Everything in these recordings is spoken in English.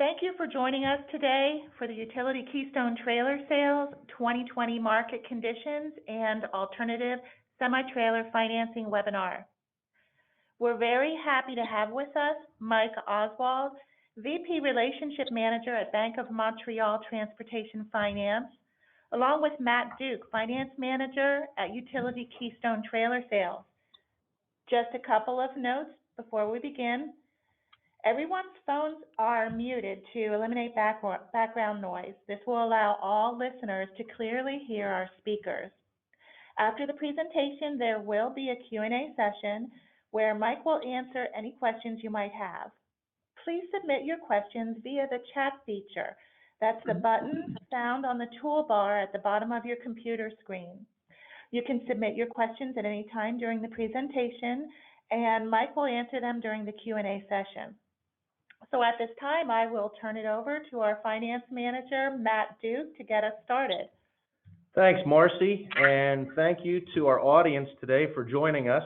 Thank you for joining us today for the Utility Keystone Trailer Sales 2020 Market Conditions and Alternative Semi-Trailer Financing webinar. We're very happy to have with us Mike Oswald, VP Relationship Manager at Bank of Montreal Transportation Finance, along with Matt Duke, Finance Manager at Utility Keystone Trailer Sales. Just a couple of notes before we begin. Everyone's phones are muted to eliminate background noise. This will allow all listeners to clearly hear our speakers. After the presentation, there will be a Q&A session where Mike will answer any questions you might have. Please submit your questions via the chat feature. That's the button found on the toolbar at the bottom of your computer screen. You can submit your questions at any time during the presentation, and Mike will answer them during the Q&A session. So at this time, I will turn it over to our Finance Manager, Matt Duke, to get us started. Thanks, Marcy, and thank you to our audience today for joining us.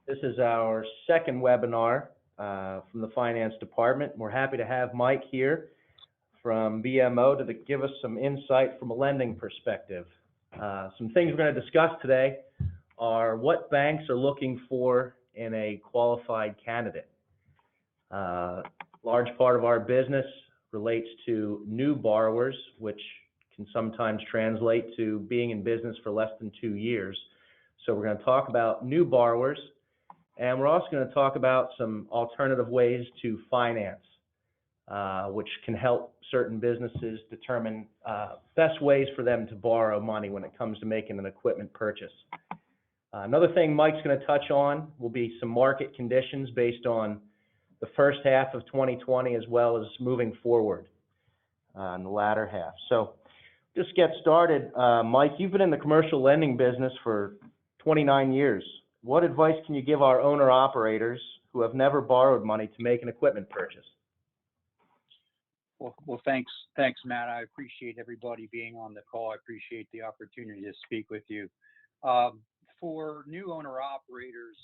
This is our second webinar from the Finance Department. We're happy to have Mike here from BMO to give us some insight from a lending perspective. Some things we're going to discuss today are what banks are looking for in a qualified candidate. Large part of our business relates to new borrowers, which can sometimes translate to being in business for less than 2 years. So we're going to talk about new borrowers, and we're also going to talk about some alternative ways to finance, which can help certain businesses determine best ways for them to borrow money when it comes to making an equipment purchase. Another thing Mike's going to touch on will be some market conditions based on the first half of 2020 as well as moving forward in the latter half. So just get started. Mike, you've been in the commercial lending business for 29 years. What advice can you give our owner-operators who have never borrowed money to make an equipment purchase? Well, thanks, Matt. I appreciate everybody being on the call. I appreciate the opportunity to speak with you. For new owner-operators,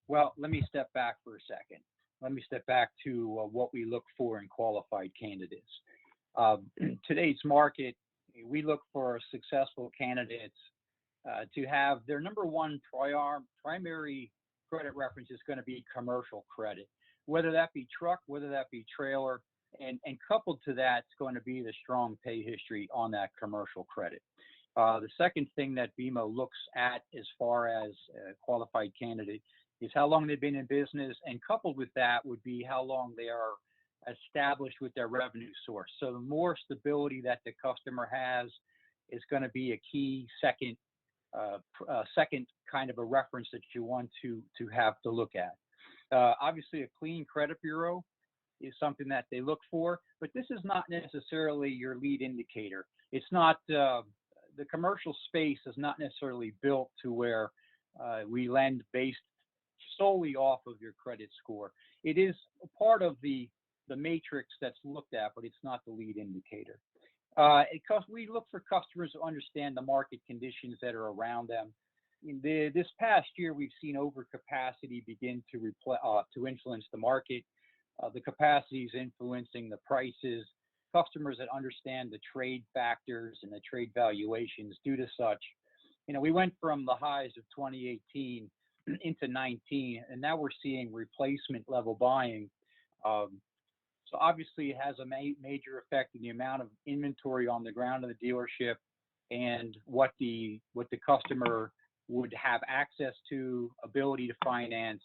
well, let me step back for a second. Let me step back to what we look for in qualified candidates. Today's market, we look for successful candidates to have their number one primary credit reference is going to be commercial credit, whether that be truck, whether that be trailer, and coupled to that, it's going to be the strong pay history on that commercial credit. The second thing that BMO looks at as far as a qualified candidate is how long they've been in business, and coupled with that would be how long they are established with their revenue source. So the more stability that the customer has is going to be a key second kind of a reference that you want to have to look at. Obviously, a clean credit bureau is something that they look for, but this is not necessarily your lead indicator. It's not the commercial space is not necessarily built to where we lend based solely off of your credit score. It is a part of the matrix that's looked at, but it's not the lead indicator. Because we look for customers who understand the market conditions that are around them. This past year, we've seen overcapacity begin to influence the market. The capacity is influencing the prices. Customers that understand the trade factors and the trade valuations due to such. We went from the highs of 2018 into 19, and now we're seeing replacement level buying. So obviously it has a major effect in the amount of inventory on the ground of the dealership and what the customer would have access to, ability to finance,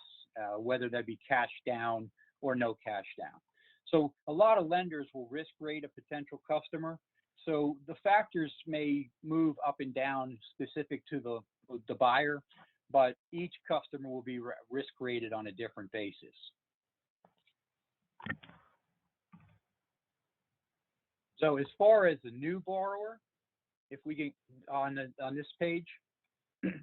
whether that be cash down or no cash down. So a lot of lenders will risk rate a potential customer. So the factors may move up and down specific to the buyer, but each customer will be risk rated on a different basis. So as far as the new borrower, if we get on this page,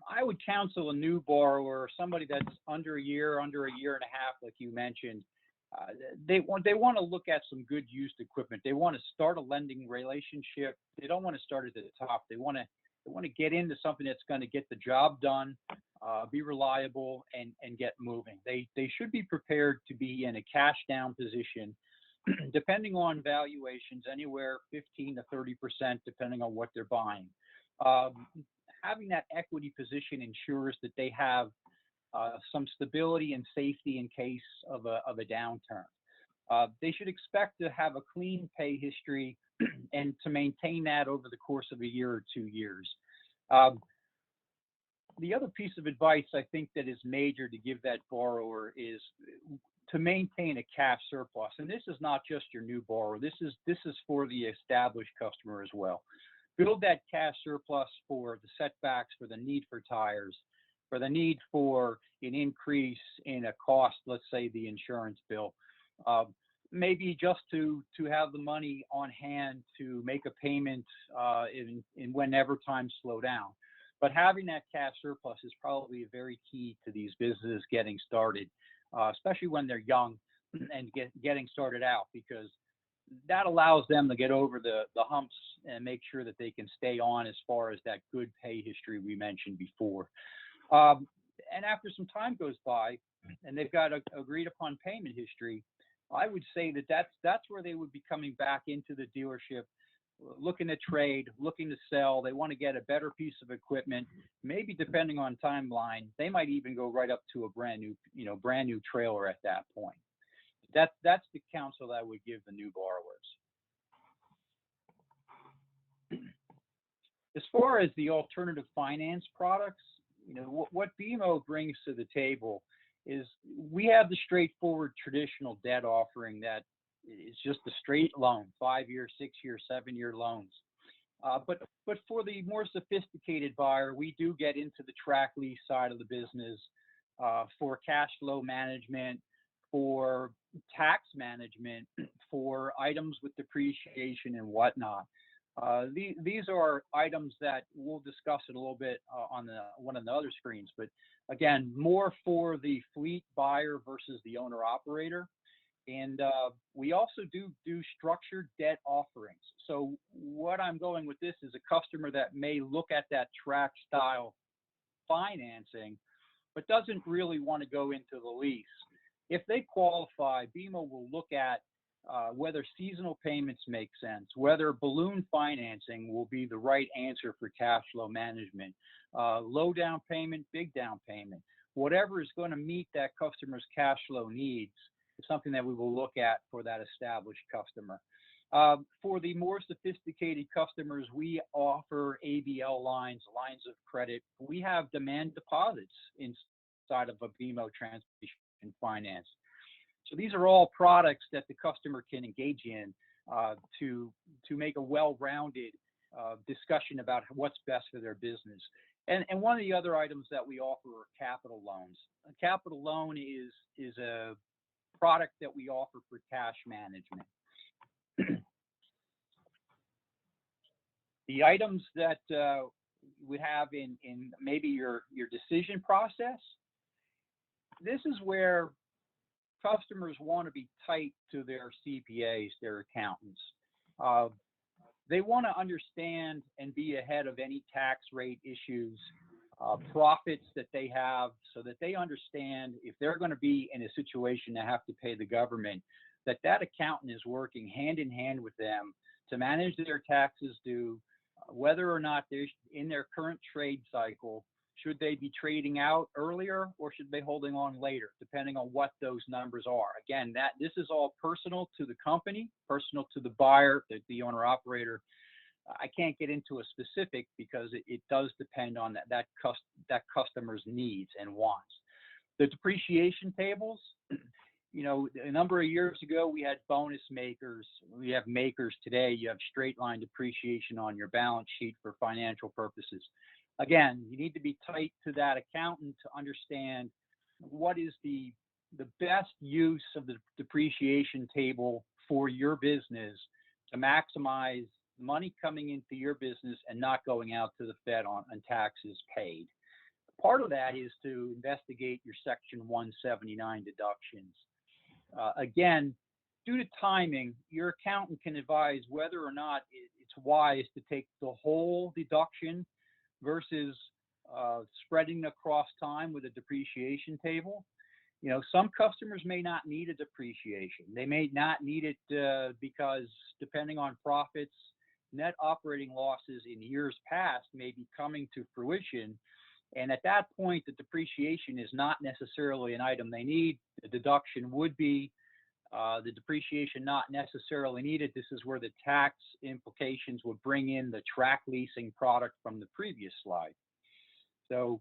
I would counsel a new borrower, somebody that's under a year and a half, like you mentioned. They want to look at some good used equipment. They want to start a lending relationship. They don't want to start at the top. They want to get into something that's going to get the job done, be reliable, and get moving. They should be prepared to be in a cash down position depending on valuations, anywhere 15 to 30%, depending on what they're buying. Having that equity position ensures that they have some stability and safety in case of a downturn. They should expect to have a clean pay history and to maintain that over the course of a year or 2 years. The other piece of advice I think that is major to give that borrower is to maintain a cash surplus. And this is not just your new borrower. This is for the established customer as well. Build that cash surplus for the setbacks, for the need for tires, for the need for an increase in a cost, let's say the insurance bill. Maybe just to have the money on hand to make a payment in whenever times slow down. But having that cash surplus is probably very key to these businesses getting started, especially when they're young and getting started out, because that allows them to get over the humps and make sure that they can stay on as far as that good pay history we mentioned before. And after some time goes by and they've got a agreed upon payment history, I would say that's where they would be coming back into the dealership, looking to trade, looking to sell. They want to get a better piece of equipment. Maybe depending on timeline, they might even go right up to a brand new trailer at that point. That's the counsel I would give the new borrowers. As far as the alternative finance products, what BMO brings to the table is we have the straightforward traditional debt offering that is just a straight loan, 5-year, 6-year, 7-year loans. But for the more sophisticated buyer, we do get into the track lease side of the business, for cash flow management, for tax management, for items with depreciation and whatnot. These are items that we'll discuss it a little bit on one of the other screens, but again, more for the fleet buyer versus the owner operator. And we also do structured debt offerings. So what I'm going with this is a customer that may look at that track style financing, but doesn't really want to go into the lease. If they qualify, BMO will look at whether seasonal payments make sense, whether balloon financing will be the right answer for cash flow management, low down payment, big down payment, whatever is going to meet that customer's cash flow needs is something that we will look at for that established customer. For the more sophisticated customers, we offer ABL lines of credit. We have demand deposits inside of a BMO transportation finance. So these are all products that the customer can engage in to make a well-rounded discussion about what's best for their business. And one of the other items that we offer are capital loans. A capital loan is a product that we offer for cash management. The items that we have in maybe your decision process, this is where customers want to be tight to their CPAs, their accountants. They want to understand and be ahead of any tax rate issues, profits that they have, so that they understand if they're going to be in a situation to have to pay the government, that accountant is working hand in hand with them to manage their taxes due, whether or not they're in their current trade cycle. Should they be trading out earlier or should they be holding on later, depending on what those numbers are? Again, this is all personal to the company, personal to the buyer, the owner operator. I can't get into a specific because it does depend on that customer's needs and wants. The depreciation tables, a number of years ago, we had bonus makers. We have makers today. You have straight line depreciation on your balance sheet for financial purposes. Again, you need to be tight to that accountant to understand what is the best use of the depreciation table for your business to maximize money coming into your business and not going out to the Fed on taxes paid. Part of that is to investigate your Section 179 deductions. Again, due to timing, your accountant can advise whether or not it's wise to take the whole deduction versus spreading across time with a depreciation table. Some customers may not need a depreciation. They may not need it because, depending on profits, net operating losses in years past may be coming to fruition. And at that point, the depreciation is not necessarily an item they need. The deduction would be the depreciation not necessarily needed. This is where the tax implications would bring in the track leasing product from the previous slide. So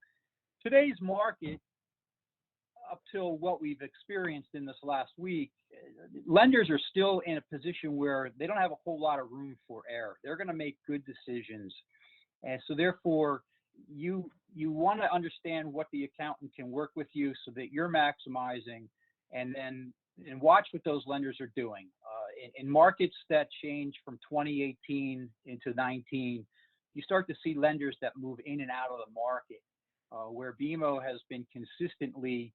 today's market, up till what we've experienced in this last week, lenders are still in a position where they don't have a whole lot of room for error. They're going to make good decisions. And so therefore, you want to understand what the accountant can work with you so that you're maximizing, and watch what those lenders are doing. In markets that change from 2018 into 19, you start to see lenders that move in and out of the market, where BMO has been consistently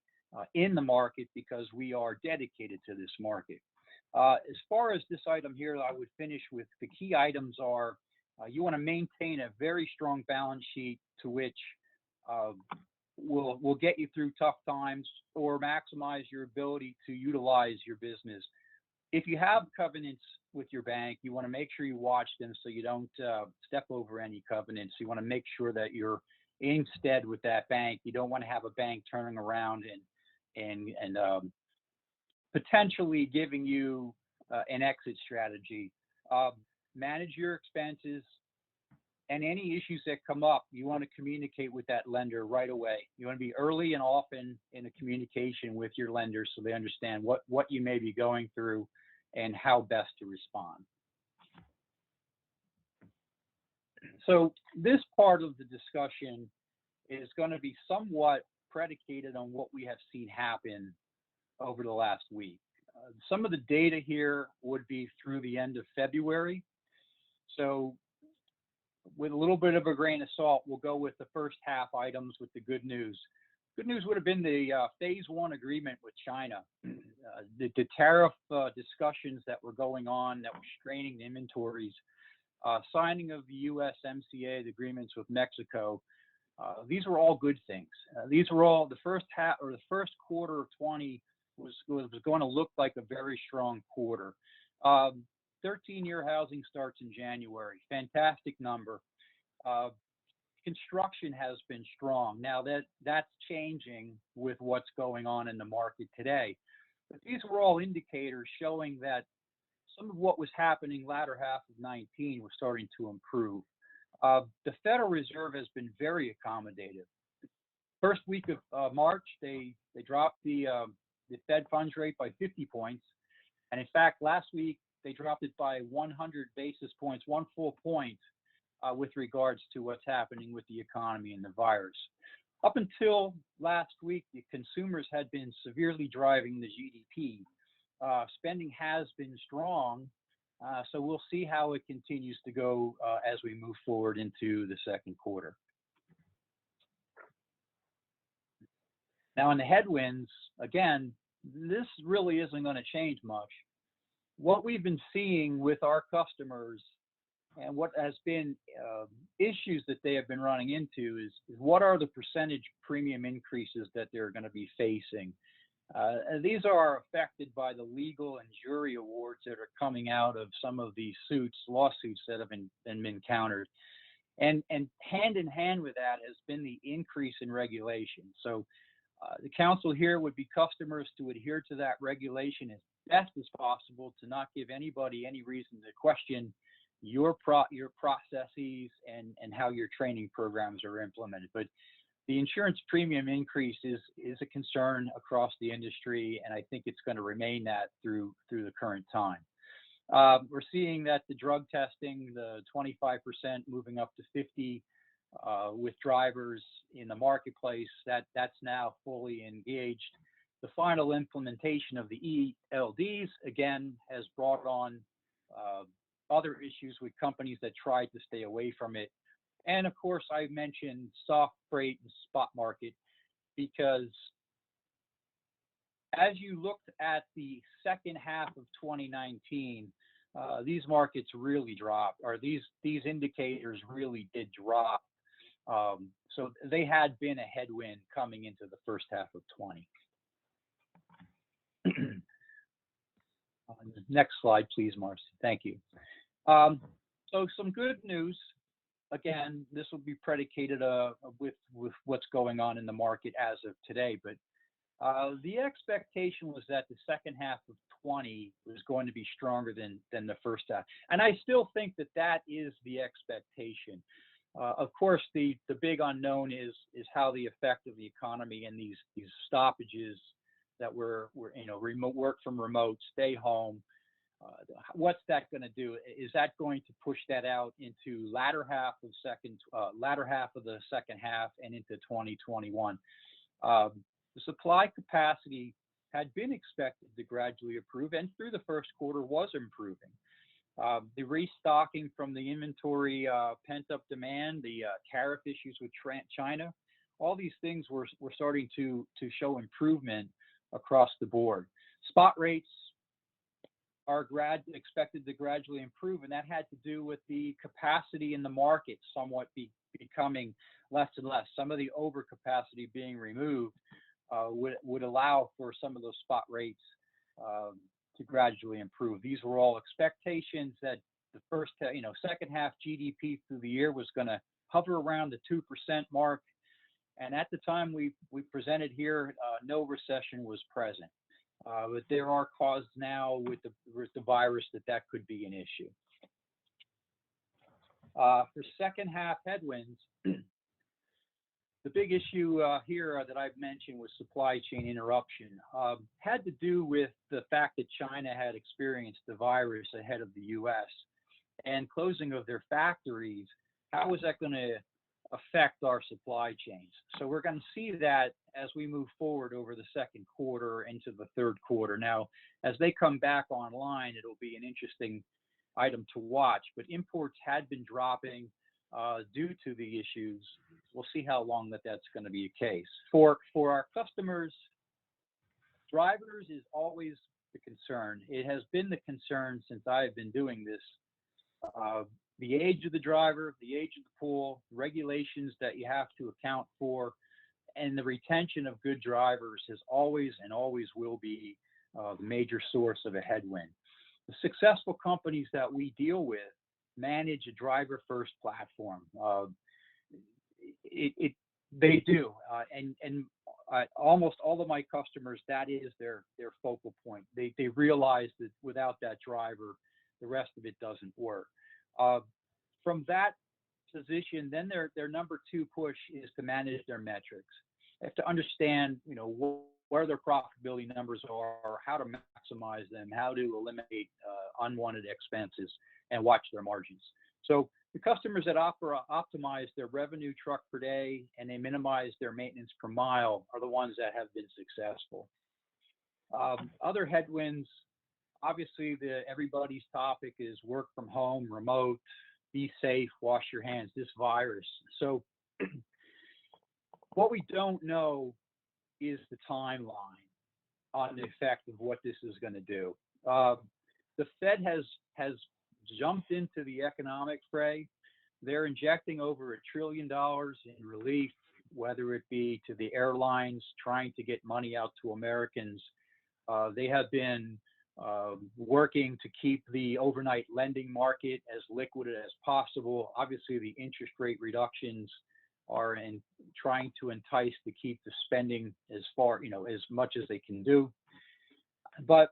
in the market because we are dedicated to this market. As far as this item here, I would finish with the key items are you want to maintain a very strong balance sheet to which will get you through tough times or maximize your ability to utilize your business. If you have covenants with your bank, you want to make sure you watch them so you don't step over any covenants. You want to make sure that you're in stead with that bank. You don't want to have a bank turning around and potentially giving you an exit strategy. Manage your expenses, and any issues that come up, you want to communicate with that lender right away. You want to be early and often in a communication with your lender so they understand what you may be going through and how best to respond. So this part of the discussion is going to be somewhat predicated on what we have seen happen over the last week. Some of the data here would be through the end of February. So with a little bit of a grain of salt, we'll go with the first half items with the good news. Good news would have been the phase one agreement with China. The tariff discussions that were going on that were straining the inventories, signing of the USMCA, the agreements with Mexico. These were all good things. These were all the first half or the first quarter of 20 was going to look like a very strong quarter. 13-year housing starts in January. Fantastic number. Construction has been strong. Now that's changing with what's going on in the market today. But these were all indicators showing that some of what was happening latter half of 19 was starting to improve. The Federal Reserve has been very accommodative. First week of March, they dropped the Fed funds rate by 50 points. And in fact, last week, they dropped it by 100 basis points, 1 full point, with regards to what's happening with the economy and the virus. Up until last week, the consumers had been severely driving the GDP. Spending has been strong, so we'll see how it continues to go as we move forward into the second quarter. Now, in the headwinds, again, this really isn't going to change much. What we've been seeing with our customers and what has been issues that they have been running into is what are the percentage premium increases that they're going to be facing. These are affected by the legal and jury awards that are coming out of some of these lawsuits that have been encountered. And hand in hand with that has been the increase in regulation. So the counsel here would be customers to adhere to that regulation as best as possible, to not give anybody any reason to question your processes and how your training programs are implemented. But the insurance premium increase is a concern across the industry, and I think it's going to remain that through the current time. We're seeing that the drug testing, the 25% moving up to 50 with drivers in the marketplace, that's now fully engaged. The final implementation of the ELDs, again, has brought on other issues with companies that tried to stay away from it. And of course, I mentioned soft freight and spot market because as you looked at the second half of 2019, these markets really dropped, or these indicators really did drop. So they had been a headwind coming into the first half of 20. Next slide, please, Marcy. Thank you. So some good news. Again, this will be predicated with what's going on in the market as of today. But the expectation was that the second half of 20 was going to be stronger than the first half, and I still think that is the expectation. Of course, the big unknown is how the effect of the economy and these stoppages that were remote work from remote, stay home. What's that going to do? Is that going to push that out into latter half of the second half and into 2021? The supply capacity had been expected to gradually improve, and through the first quarter was improving. The restocking from the inventory, pent-up demand, the tariff issues with China, all these things were starting to show improvement across the board. Spot rates are expected to gradually improve, and that had to do with the capacity in the market somewhat becoming less and less. Some of the overcapacity being removed would allow for some of those spot rates to gradually improve. These were all expectations that the second half GDP through the year was going to hover around the 2% mark, and at the time we presented here, no recession was present. But there are causes now with the virus that could be an issue. For second half headwinds, the big issue here that I've mentioned was supply chain interruption. Had to do with the fact that China had experienced the virus ahead of the U.S. and closing of their factories. How was that going to affect our supply chains? So we're going to see that as we move forward over the second quarter into the third quarter. Now, as they come back online, it'll be an interesting item to watch, but imports had been dropping due to the issues. We'll see how long that's going to be the case. For our customers, drivers is always the concern. It has been the concern since I've been doing this. The age of the driver, the age of the pool, regulations that you have to account for, and the retention of good drivers has always and always will be the major source of a headwind. The successful companies that we deal with manage a driver-first platform. They do, and almost all of my customers, that is their focal point. They realize that without that driver, the rest of it doesn't work. From that position, then their number two push is to manage their metrics. They have to understand, where their profitability numbers are, how to maximize them, how to eliminate unwanted expenses, and watch their margins. So the customers that optimize their revenue truck per day and they minimize their maintenance per mile are the ones that have been successful. Other headwinds, obviously, everybody's topic is work from home, remote, be safe, wash your hands, this virus. So what we don't know is the timeline on the effect of what this is going to do. The Fed has jumped into the economic fray. They're injecting over $1 trillion in relief, whether it be to the airlines trying to get money out to Americans. They have been working to keep the overnight lending market as liquid as possible. Obviously, the interest rate reductions are in trying to entice to keep the spending as much as they can do. But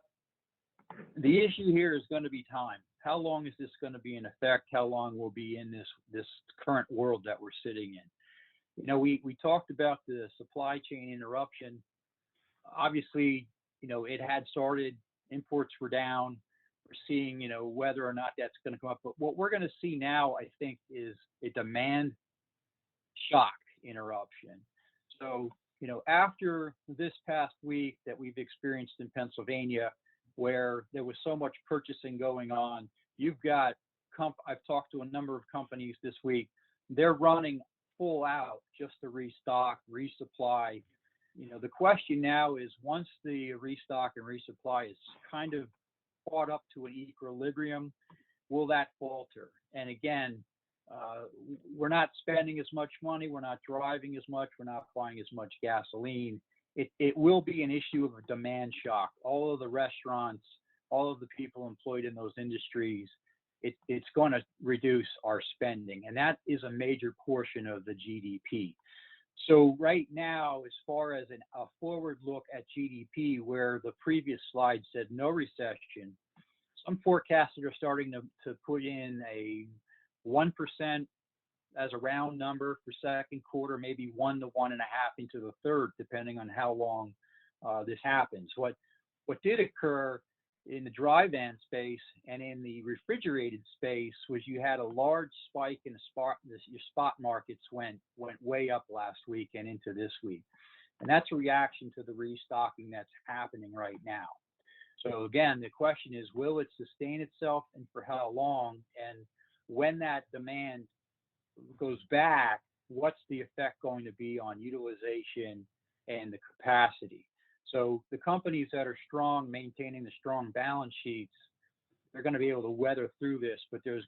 the issue here is going to be time. How long is this going to be in effect? How long will be in this current world that we're sitting in? We talked about the supply chain interruption. Obviously, it had started. Imports were down. We're seeing, whether or not that's going to come up. But what we're going to see now, I think, is a demand shock interruption. So, after this past week that we've experienced in Pennsylvania, where there was so much purchasing going on, you've got, I've talked to a number of companies this week, they're running full out just to restock, resupply. The question now is, once the restock and resupply is kind of caught up to an equilibrium, will that falter? And again, we're not spending as much money, we're not driving as much, we're not buying as much gasoline. It will be an issue of a demand shock. All of the restaurants all of the people employed in those industries, it's going to reduce our spending, and that is a major portion of the GDP. So right now, as far as a forward look at GDP, where the previous slide said no recession, some forecasters are starting to put in a 1% as a round number for second quarter, maybe 1 to 1.5 into the third, depending on how long this happens. What did occur in the dry van space and in the refrigerated space was you had a large spike in your spot markets went way up last week and into this week. And that's a reaction to the restocking that's happening right now. So again, the question is, will it sustain itself and for how long? And when that demand goes back, what's the effect going to be on utilization and the capacity? So the companies that are strong, maintaining the strong balance sheets, they're going to be able to weather through this, but there's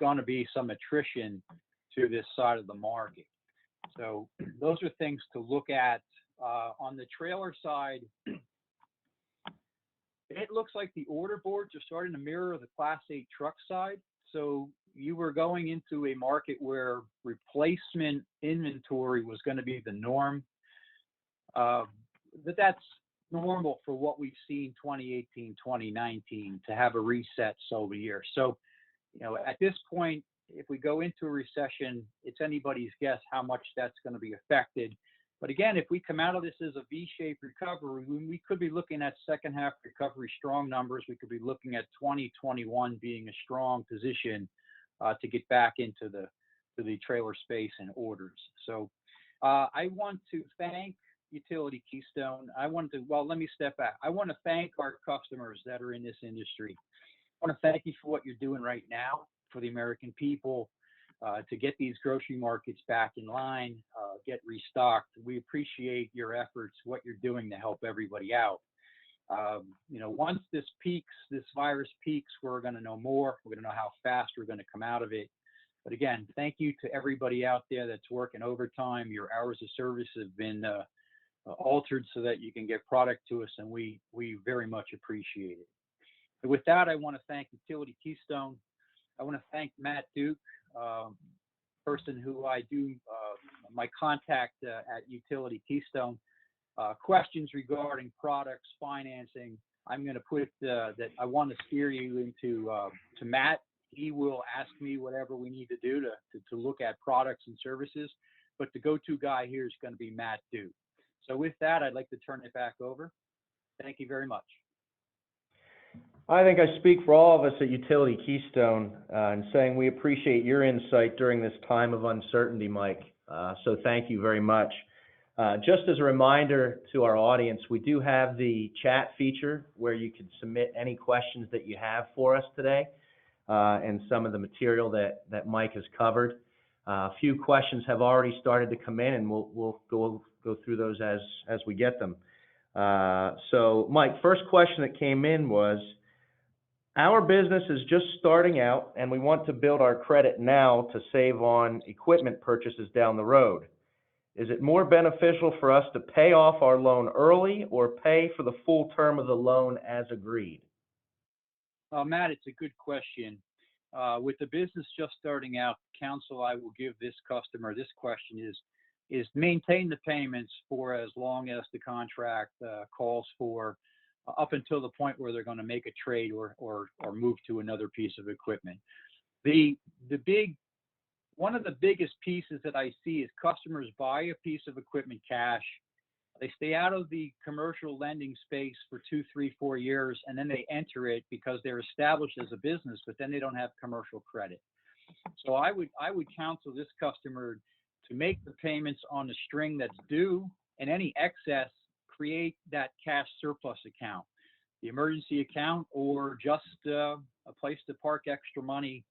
going to be some attrition to this side of the market. So those are things to look at. On the trailer side, it looks like the order boards are starting to mirror the Class 8 truck side. So you were going into a market where replacement inventory was going to be the norm. But that's normal for what we've seen 2018, 2019 to have a reset over the year. So, at this point, if we go into a recession, it's anybody's guess how much that's going to be affected. But again, if we come out of this as a V-shaped recovery, we could be looking at second half recovery, strong numbers. We could be looking at 2021 being a strong position to get back into the trailer space and orders. So I want to thank Utility Keystone. Let me step back. I want to thank our customers that are in this industry. I want to thank you for what you're doing right now for the American people to get these grocery markets back in line, get restocked. We appreciate your efforts, what you're doing to help everybody out. Once this virus peaks, we're going to know more. We're going to know how fast we're going to come out of it. But again, thank you to everybody out there that's working overtime. Your hours of service have been altered so that you can get product to us, and we very much appreciate it. And with that, I want to thank Utility Keystone. I want to thank Matt Duke, person who I do my contact at Utility Keystone. Questions regarding products, financing, I'm going to put that I want to steer you into to Matt. He will ask me whatever we need to do to look at products and services, but the go-to guy here is going to be Matt Duke. So with that, I'd like to turn it back over. Thank you very much. I think I speak for all of us at Utility Keystone in saying we appreciate your insight during this time of uncertainty, Mike. So thank you very much. Just as a reminder to our audience, we do have the chat feature where you can submit any questions that you have for us today and some of the material that Mike has covered. A few questions have already started to come in, and we'll go through those as we get them. So, Mike, first question that came in was, our business is just starting out, and we want to build our credit now to save on equipment purchases down the road. Is it more beneficial for us to pay off our loan early or pay for the full term of the loan as agreed? Matt, it's a good question. With the business just starting out, counsel I will give this customer, this question is maintain the payments for as long as the contract calls for, up until the point where they're going to make a trade or move to another piece of equipment. One of the biggest pieces that I see is customers buy a piece of equipment cash. They stay out of the commercial lending space for 2, 3, 4 years, and then they enter it because they're established as a business, but then they don't have commercial credit. So I would counsel this customer to make the payments on the string that's due, and any excess, create that cash surplus account, the emergency account, or just a place to park extra money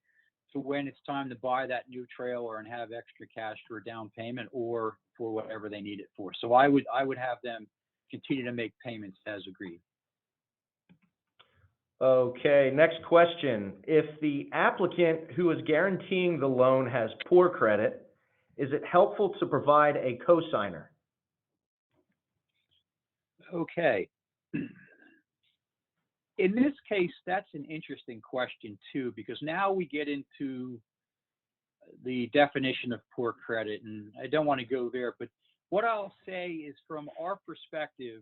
to when it's time to buy that new trailer and have extra cash for a down payment or for whatever they need it for. So I would have them continue to make payments as agreed. Okay, next question. If the applicant who is guaranteeing the loan has poor credit, is it helpful to provide a cosigner? Okay. In this case, that's an interesting question too, because now we get into the definition of poor credit, and I don't want to go there, but what I'll say is from our perspective,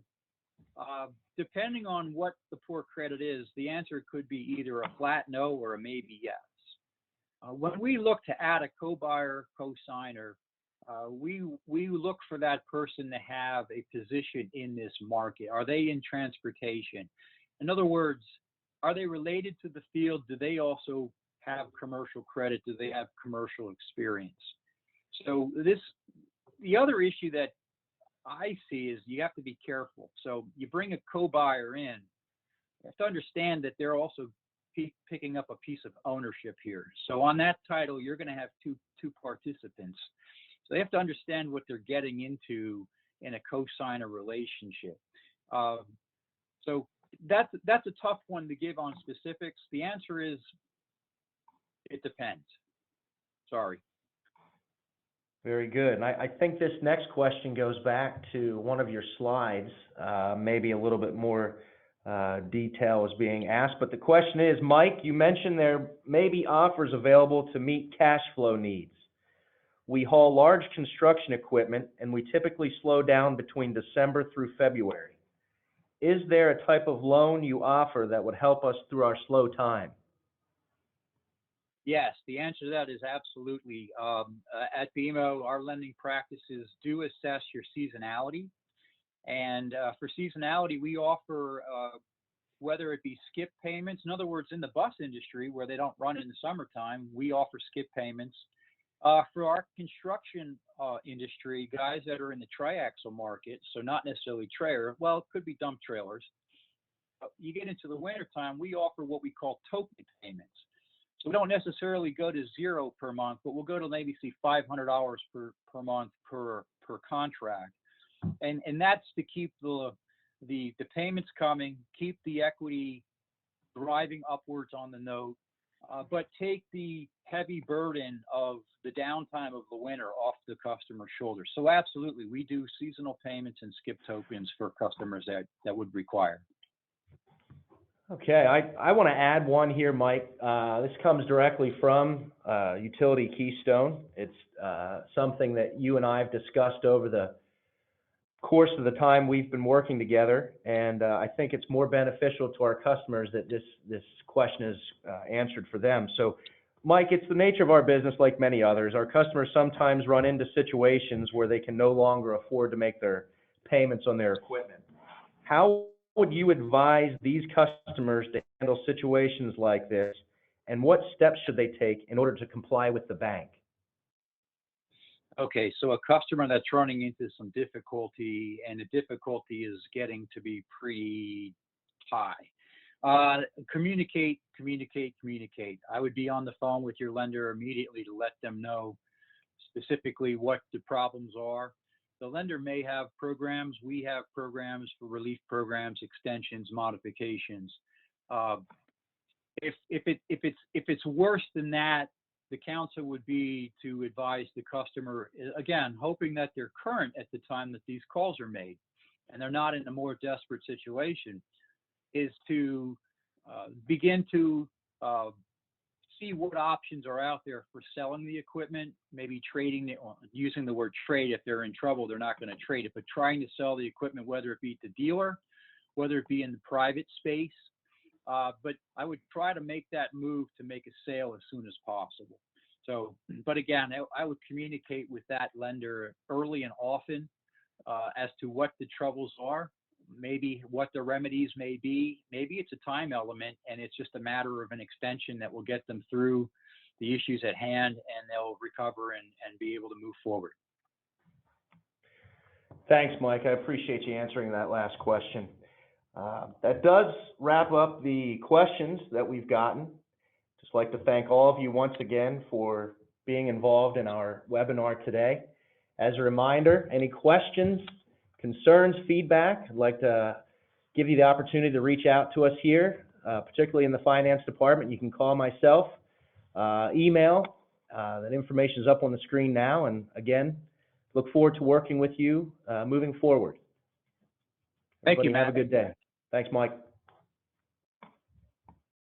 depending on what the poor credit is, the answer could be either a flat no or a maybe yes. When we look to add a co-buyer, co-signer, we look for that person to have a position in this market. Are they in transportation? In other words, are they related to the field? Do they also have commercial credit? Do they have commercial experience? So the other issue that I see is you have to be careful. So you bring a co-buyer in, you have to understand that they're also picking up a piece of ownership here. So on that title, you're going to have two participants. So they have to understand what they're getting into in a co-signer relationship. So that's a tough one to give on specifics. The answer is it depends. Sorry. Very good. And I think this next question goes back to one of your slides. Maybe a little bit more detail is being asked. But the question is, Mike, you mentioned there may be offers available to meet cash flow needs. We haul large construction equipment, and we typically slow down between December through February. Is there a type of loan you offer that would help us through our slow time? Yes, the answer to that is absolutely. At BMO, our lending practices do assess your seasonality. And for seasonality, we offer, whether it be skip payments, in other words, in the bus industry where they don't run in the summertime, we offer skip payments. For our construction industry, guys that are in the triaxle market, so not necessarily trailer, well, it could be dump trailers. You get into the wintertime, we offer what we call token payments. So we don't necessarily go to zero per month, but we'll go to maybe $500 per month per contract. And that's to keep the payments coming, keep the equity driving upwards on the note, but take the heavy burden of the downtime of the winter off the customer's shoulders. So absolutely, we do seasonal payments and skip tokens for customers that would require. Okay, I want to add one here, Mike. This comes directly from Utility Keystone. It's something that you and I have discussed over the course of the time we've been working together, and I think it's more beneficial to our customers that this question is answered for them. So, Mike, it's the nature of our business, like many others. Our customers sometimes run into situations where they can no longer afford to make their payments on their equipment. How would you advise these customers to handle situations like this, and what steps should they take in order to comply with the bank? Okay, so a customer that's running into some difficulty, and the difficulty is getting to be pretty high. Communicate. I would be on the phone with your lender immediately to let them know specifically what the problems are. The lender may have programs. We have programs for relief programs, extensions, modifications. If it's worse than that, the counsel would be to advise the customer, again, hoping that they're current at the time that these calls are made and they're not in a more desperate situation, is to begin to see what options are out there for selling the equipment, maybe trading it, using the word trade. If they're in trouble, they're not going to trade it, but trying to sell the equipment, whether it be to dealer, whether it be in the private space. But I would try to make that move to make a sale as soon as possible. So, but again, I would communicate with that lender early and often as to what the troubles are, maybe what the remedies may be. Maybe it's a time element and it's just a matter of an extension that will get them through the issues at hand, and they'll recover and be able to move forward. Thanks, Mike. I appreciate you answering that last question. That does wrap up the questions that we've gotten. Just like to thank all of you once again for being involved in our webinar today. As a reminder, any questions, concerns, feedback, I'd like to give you the opportunity to reach out to us here, particularly in the finance department. You can call myself, email. That information is up on the screen now. And again, look forward to working with you moving forward. Thank you, Everybody Matt. have a good day. Thanks, Mike.